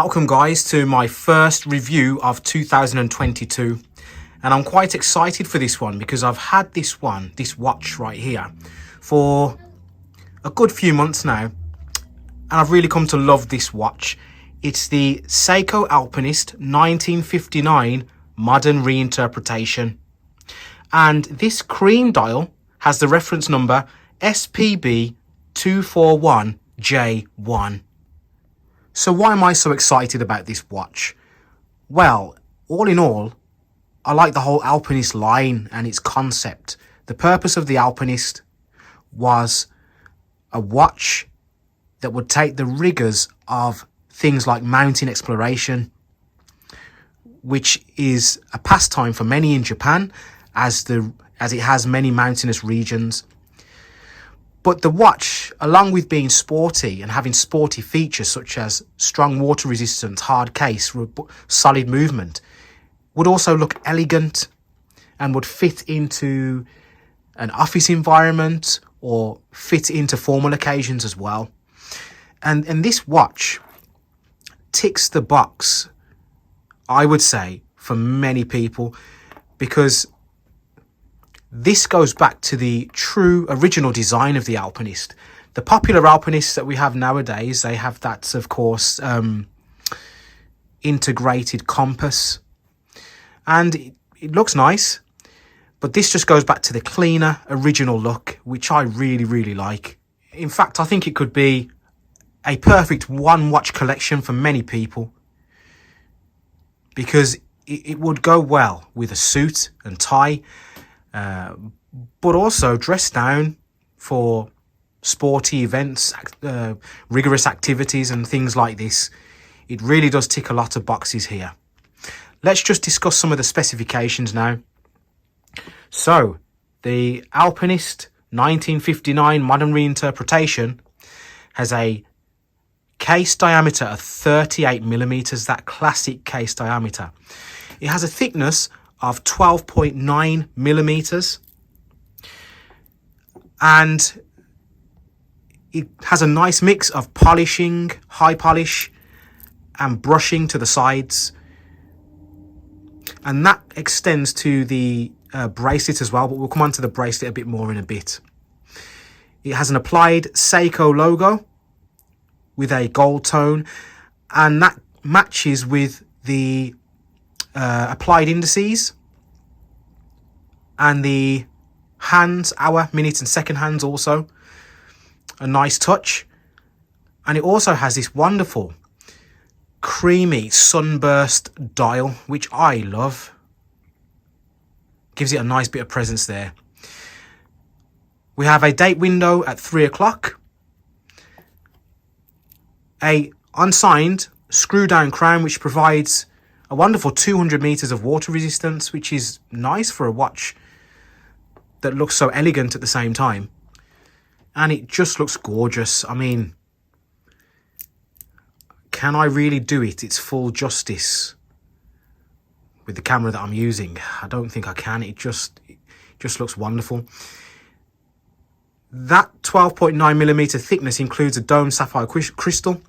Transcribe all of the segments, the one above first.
Welcome guys to my first review of 2022, and I'm quite excited for this one because I've had this watch right here for a good few months now, and I've really come to love this watch. It's the Seiko Alpinist 1959 Modern Reinterpretation, and this cream dial has the reference number SPB 241J1. So why am I so excited about this watch? Well, all in all, I like the whole Alpinist line and its concept. The purpose of the Alpinist was a watch that would take the rigors of things like mountain exploration, which is a pastime for many in Japan, as it has many mountainous regions. But the watch, along with being sporty and having sporty features such as strong water resistance, hard case, solid movement, would also look elegant and would fit into an office environment or fit into formal occasions as well. And this watch ticks the box, I would say, for many people, because this goes back to the true original design of the Alpinist. The popular Alpinists that we have nowadays, they have that, of course, integrated compass. And it looks nice, but this just goes back to the cleaner, original look, which I really, really like. In fact, I think it could be a perfect one-watch collection for many people, because it would go well with a suit and tie, but also dress down for sporty events, rigorous activities and things like this. It really does tick a lot of boxes here. Let's just discuss some of the specifications now. So, the Alpinist 1959 Modern Reinterpretation has a case diameter of 38mm, that classic case diameter. It has a thickness of 12.9mm, and it has a nice mix of polishing, high polish, and brushing to the sides, and that extends to the bracelet as well, but we'll come on to the bracelet a bit more in a bit. It has an applied Seiko logo with a gold tone, and that matches with the applied indices and the hands, hour, minute and second hands, also a nice touch. And it also has this wonderful creamy sunburst dial, which I love. Gives it a nice bit of presence there. We have a date window at 3 o'clock, a unsigned screw down crown which provides a wonderful 200 meters of water resistance, which is nice for a watch that looks so elegant at the same time. And it just looks gorgeous. I mean, can I really do it its full justice with the camera that I'm using? I don't think I can. It just looks wonderful. That 12.9mm thickness includes a domed sapphire crystal,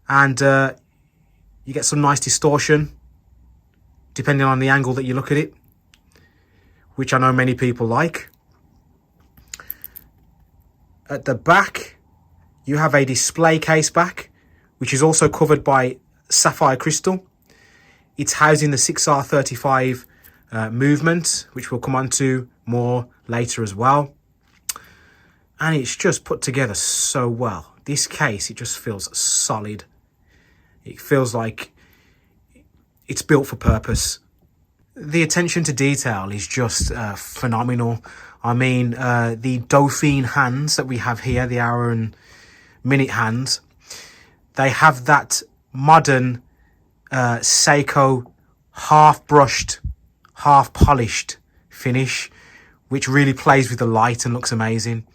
and you get some nice distortion depending on the angle that you look at it, which I know many people like. At the back, you have a display case back, which is also covered by sapphire crystal. It's housing the 6R35 movement, which we'll come on to more later as well. And it's just put together so well. This case, it just feels solid. It feels like it's built for purpose. The attention to detail is just phenomenal. I mean, the Dauphine hands that we have here, the hour and minute hands, they have that modern Seiko half brushed, half polished finish, which really plays with the light and looks amazing.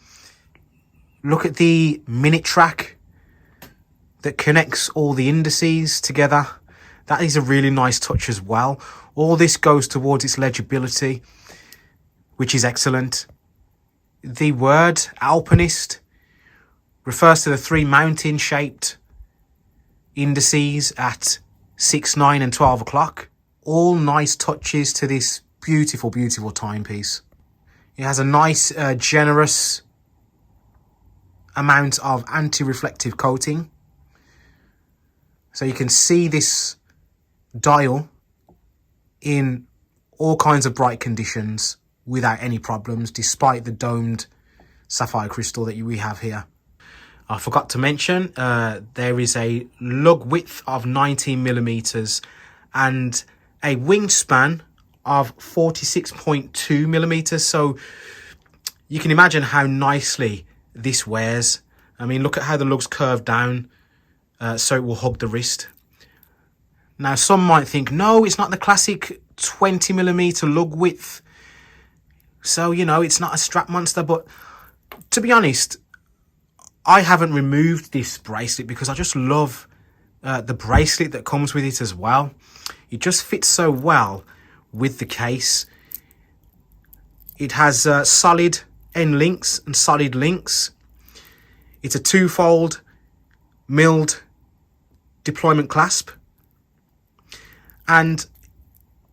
Look at the minute track that connects all the indices together. That is a really nice touch as well. All this goes towards its legibility, which is excellent. The word Alpinist refers to the three mountain-shaped indices at 6, 9 and 12 o'clock. All nice touches to this beautiful, beautiful timepiece. It has a nice, generous amount of anti-reflective coating. So you can see this dial in all kinds of bright conditions without any problems, despite the domed sapphire crystal that we have here. I forgot to mention, there is a lug width of 19 millimeters and a wingspan of 46.2 millimeters. So you can imagine how nicely this wears. I mean, look at how the lug's curved down, so it will hug the wrist. Now, some might think, no, it's not the classic 20 millimeter lug width. So, you know, it's not a strap monster. But to be honest, I haven't removed this bracelet because I just love the bracelet that comes with it as well. It just fits so well with the case. It has solid end links and solid links. It's a two-fold milled deployment clasp. And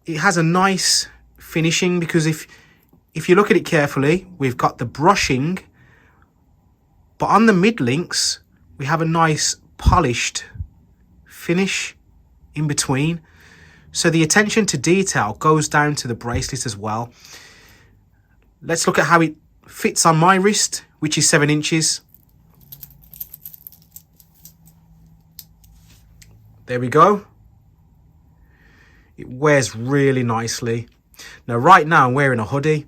it has a nice finishing because if you look at it carefully, we've got the brushing, but on the mid links, we have a nice polished finish in between. So the attention to detail goes down to the bracelet as well. Let's look at how it fits on my wrist, which is 7 inches. There we go. It wears really nicely. Now, right now, I'm wearing a hoodie.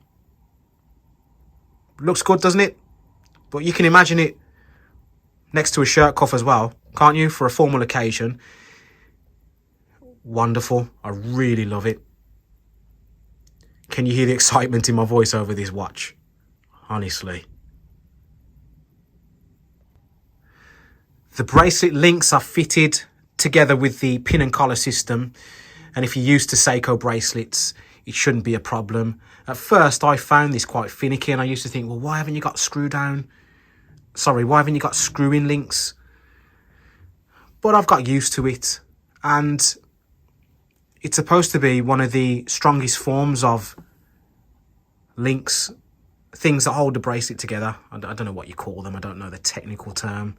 Looks good, doesn't it? But you can imagine it next to a shirt cuff as well, can't you? For a formal occasion. Wonderful. I really love it. Can you hear the excitement in my voice over this watch? Honestly. The bracelet links are fitted together with the pin and collar system. And if you're used to Seiko bracelets, it shouldn't be a problem. At first, I found this quite finicky and I used to think, well, why haven't you got why haven't you got screw-in links? But I've got used to it. And it's supposed to be one of the strongest forms of links, things that hold the bracelet together. I don't know what you call them. I don't know the technical term.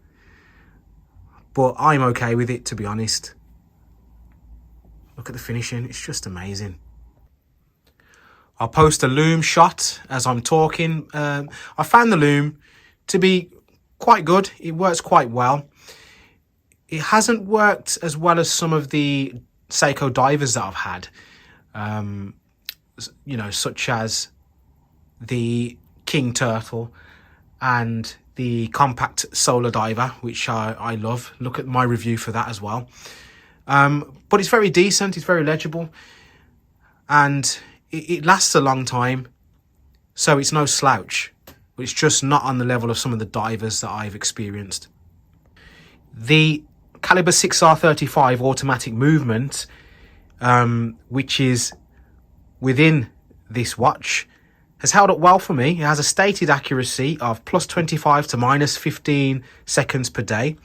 But I'm okay with it, to be honest. Look at the finishing. It's just amazing. I'll post a Lume shot as I'm talking. I found the Lume to be quite good. It works quite well. It hasn't worked as well as some of the Seiko divers that I've had. You know, such as the King Turtle and the compact solar diver, which I love. Look at my review for that as well. But it's very decent, it's very legible, and it lasts a long time, so it's no slouch, but it's just not on the level of some of the divers that I've experienced. The caliber 6R35 automatic movement, which is within this watch, has held up well for me. It has a stated accuracy of plus 25 to minus 15 seconds per day.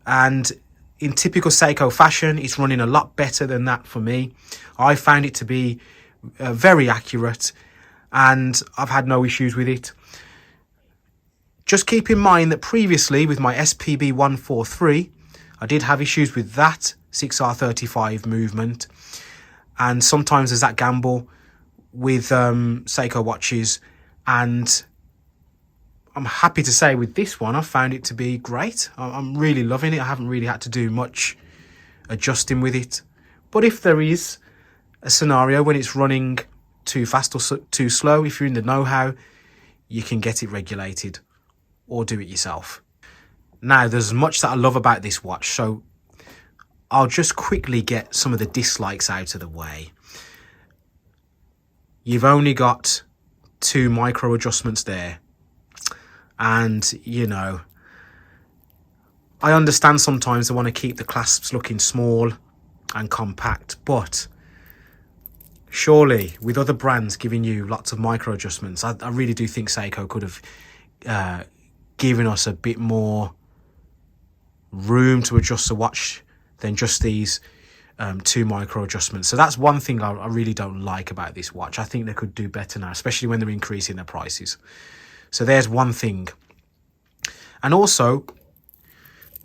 And in typical Seiko fashion, it's running a lot better than that for me. I found it to be very accurate and I've had no issues with it. Just keep in mind that previously with my SPB 143, I did have issues with that 6R35 movement. And sometimes there's that gamble with Seiko watches, and I'm happy to say with this one, I found it to be great. I'm really loving it. I haven't really had to do much adjusting with it. But if there is a scenario when it's running too fast or too slow, if you're in the know-how, you can get it regulated or do it yourself. Now, there's much that I love about this watch, so I'll just quickly get some of the dislikes out of the way. You've only got 2 micro adjustments there. And, you know, I understand sometimes they want to keep the clasps looking small and compact, but surely with other brands giving you lots of micro adjustments, I really do think Seiko could have given us a bit more room to adjust the watch than just these 2 micro adjustments. So that's one thing I really don't like about this watch. I think they could do better now, especially when they're increasing their prices. So there's one thing. And also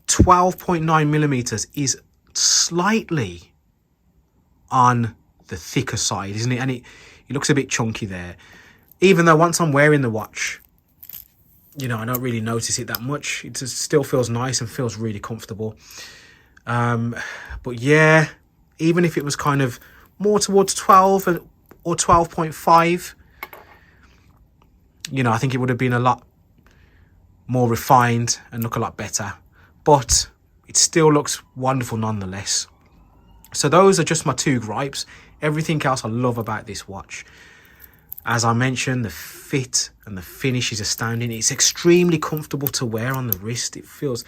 12.9 millimeters is slightly on the thicker side, isn't it? And it looks a bit chunky there, even though once I'm wearing the watch, you know, I don't really notice it that much. It just still feels nice and feels really comfortable. But yeah, even if it was kind of more towards 12 or 12.5, you know, I think it would have been a lot more refined and look a lot better. But it still looks wonderful nonetheless. So those are just my 2 gripes. Everything else I love about this watch. As I mentioned, the fit and the finish is astounding. It's extremely comfortable to wear on the wrist. It feels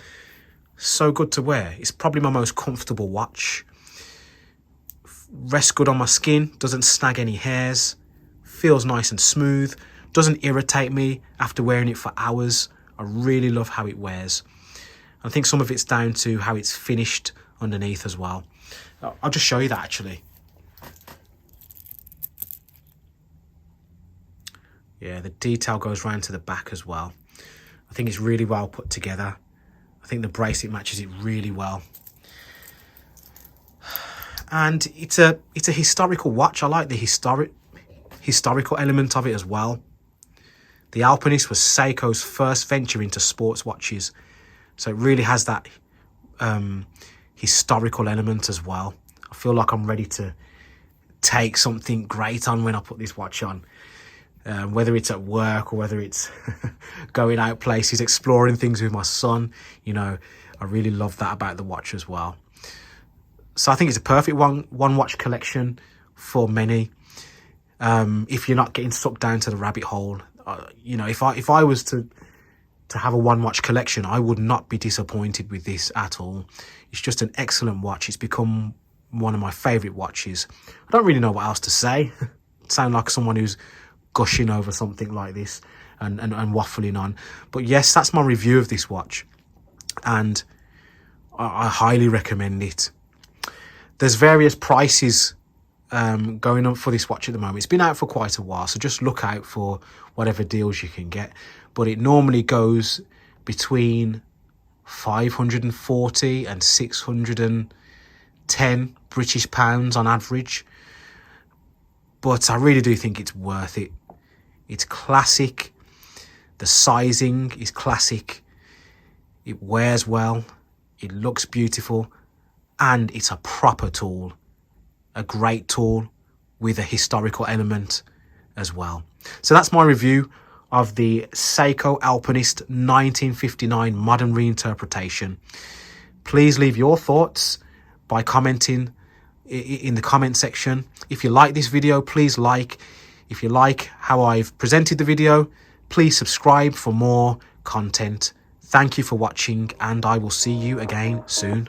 so good to wear. It's probably my most comfortable watch. Rests good on my skin, doesn't snag any hairs, feels nice and smooth, doesn't irritate me after wearing it for hours. I really love how it wears. I think some of it's down to how it's finished underneath as well. I'll just show you that actually. Yeah, the detail goes round to the back as well. I think it's really well put together. I think the bracelet matches it really well. And it's a historical watch. I like the historical element of it as well. The Alpinist was Seiko's first venture into sports watches. So it really has that historical element as well. I feel like I'm ready to take something great on when I put this watch on. Whether it's at work or whether it's going out places, exploring things with my son. You know, I really love that about the watch as well. So I think it's a perfect one watch collection for many. If you're not getting sucked down to the rabbit hole, you know, if I was to have a 1 watch collection, I would not be disappointed with this at all. It's just an excellent watch. It's become one of my favorite watches. I don't really know what else to say. Sound like someone who's gushing over something like this and waffling on. But yes, that's my review of this watch, and I highly recommend it. There's various prices going on for this watch at the moment. It's been out for quite a while, so just look out for whatever deals you can get. But it normally goes between 540 and 610 British pounds on average. But I really do think it's worth it. It's classic. The sizing is classic. It wears well. It looks beautiful. And it's a proper tool. A great tool with a historical element as well. So that's my review of the Seiko Alpinist 1959 modern reinterpretation. Please leave your thoughts by commenting in the comment section. If you like this video, please like. If you like how I've presented the video, please subscribe for more content. Thank you for watching, and I will see you again soon.